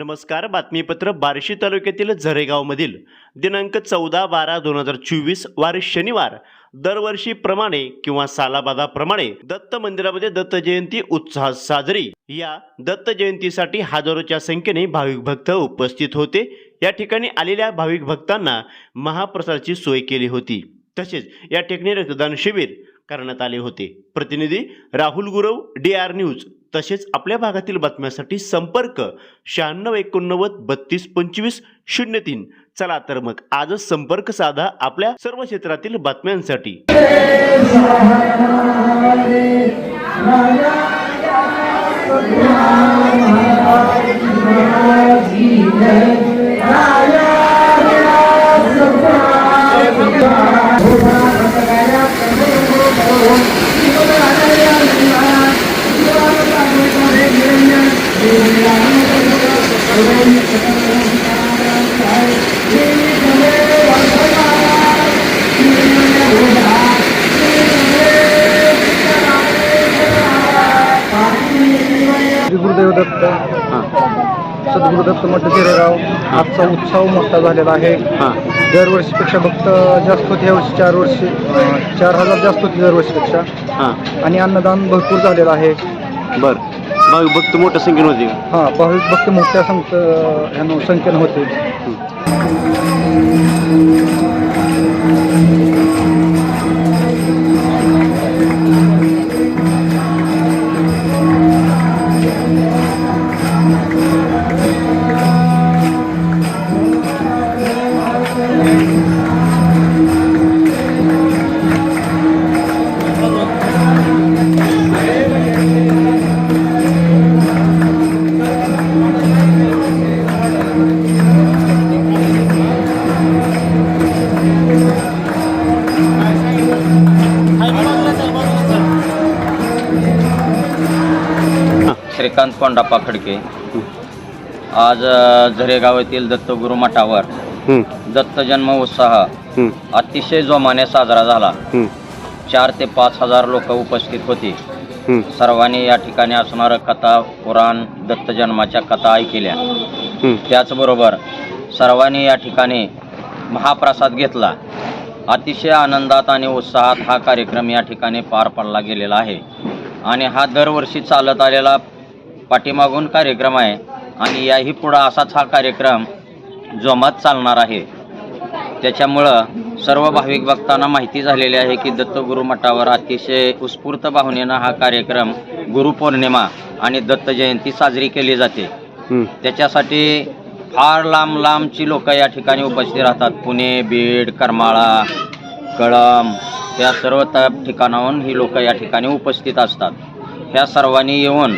नमस्कार. बातमीपत्र बार्शी तालुक्यातील झरेगावमधील दिनांक 14/12/2024 वार शनिवार दरवर्षीप्रमाणे किंवा सालाबादाप्रमाणे दत्त मंदिरामध्ये दत्त जयंती उत्साहात साजरी. या दत्त जयंतीसाठी हजारोच्या संख्येने भाविक भक्त उपस्थित होते. या ठिकाणी आलेल्या भाविक भक्तांना महाप्रसादाची सोय केली होती. तसेच या ठिकाणी रक्तदान शिबिर करण्यात आले होते. प्रतिनिधी राहुल गुरव, DR न्यूज. तसेच आपल्या भागातील बातम्यांसाठी संपर्क 9689322503. चला तर मग आजच संपर्क साधा आपल्या सर्व क्षेत्रातील बातम्यांसाठी. गुरुदेव दत्त सद्गुरु दत्त मठ झरेगाव. आजचा उत्सव मोठा झालेला आहे. दरवर्षीपेक्षा भक्त जास्त होते. यावर्षी 4,000 जास्त होते दरवर्षीपेक्षा. आणि अन्नदान भरपूर झालेलं आहे. बर, भाविक भक्त मोठ्या संख्येने होते. भाविक भक्त मोठ्या संख्येने होते. श्रीकांत कोंडाप्पा खडके. आज झरेगाव येथील दत्तगुरु मठावर दत्त जन्म उत्साह अतिशय जोमाने साजरा झाला. 4 ते 5 हजार लोक उपस्थित होती. सर्वांनी या ठिकाणी असणारं कथा, पुराण, दत्त जन्माच्या कथा ऐकल्या. त्याचबरोबर सर्वांनी या ठिकाणी महाप्रसाद घेतला. अतिशय आनंदात आणि उत्साहात हा कार्यक्रम या ठिकाणी पार पडला गेलेला आहे. आणि हा दरवर्षी चालत आलेला पाठीमागून कार्यक्रम आहे. आणि याही पुढं असाच हा कार्यक्रम जोमात चालणार आहे. त्याच्यामुळं सर्व भाविक भक्तांना माहिती झालेली आहे की दत्तगुरु मठावर अतिशय उत्स्फूर्त भावनेनं हा कार्यक्रम गुरुपौर्णिमा आणि दत्त जयंती साजरी केली जाते. त्याच्यासाठी फार लांब लांबची लोक या ठिकाणी उपस्थित राहतात. पुणे, बीड, करमाळा, कळंब या सर्व ठिकाणाहून ही लोक या ठिकाणी उपस्थित असतात. ह्या सर्वांनी येऊन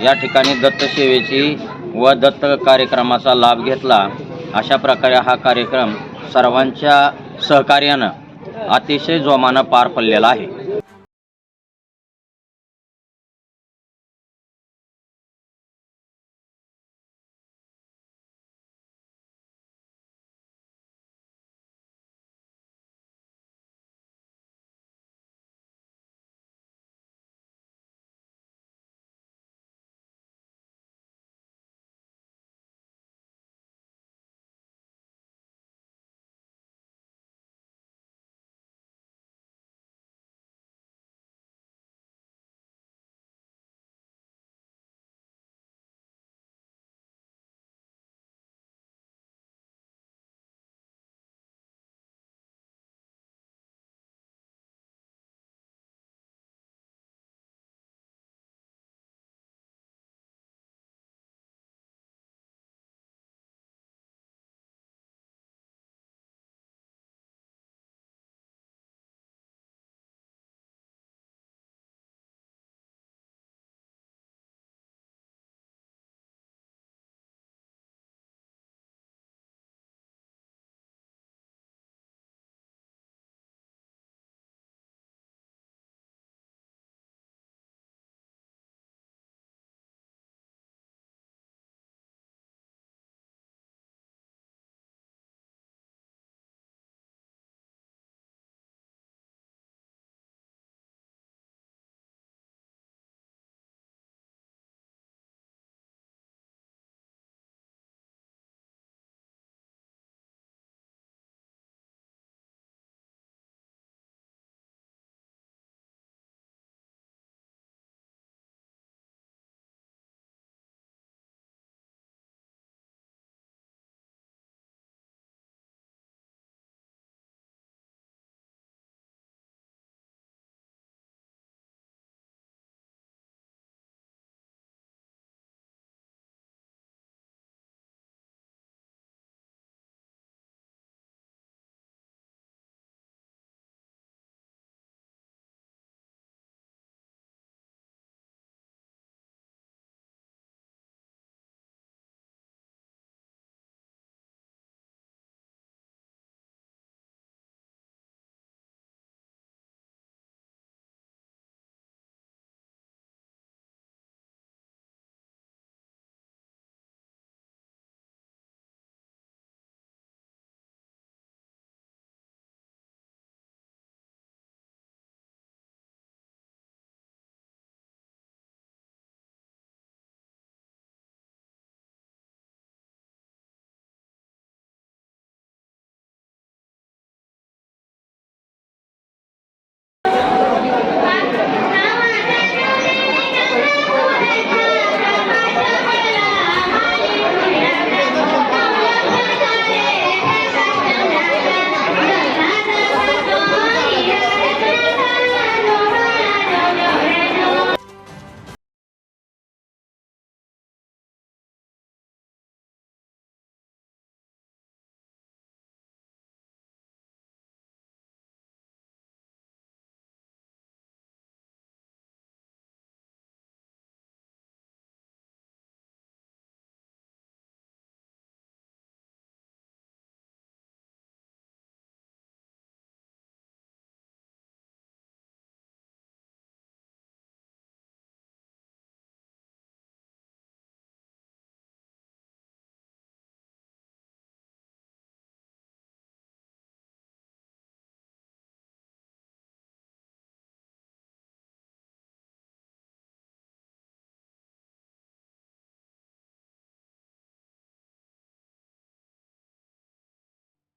या ठिकाणी दत्त सेवेची व दत्त कार्यक्रमाचा लाभ घेतला. अशा प्रकारे हा कार्यक्रम सर्वांच्या सहकार्यानं अतिशय जोमानं पार पडलेला आहे.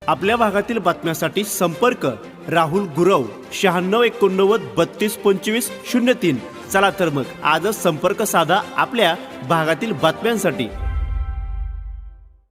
आपल्या भागातील बातम्यासाठी संपर्क राहुल गुरव 9689322503. चला तर मग आजच संपर्क साधा आपल्या भागातील बातम्यांसाठी.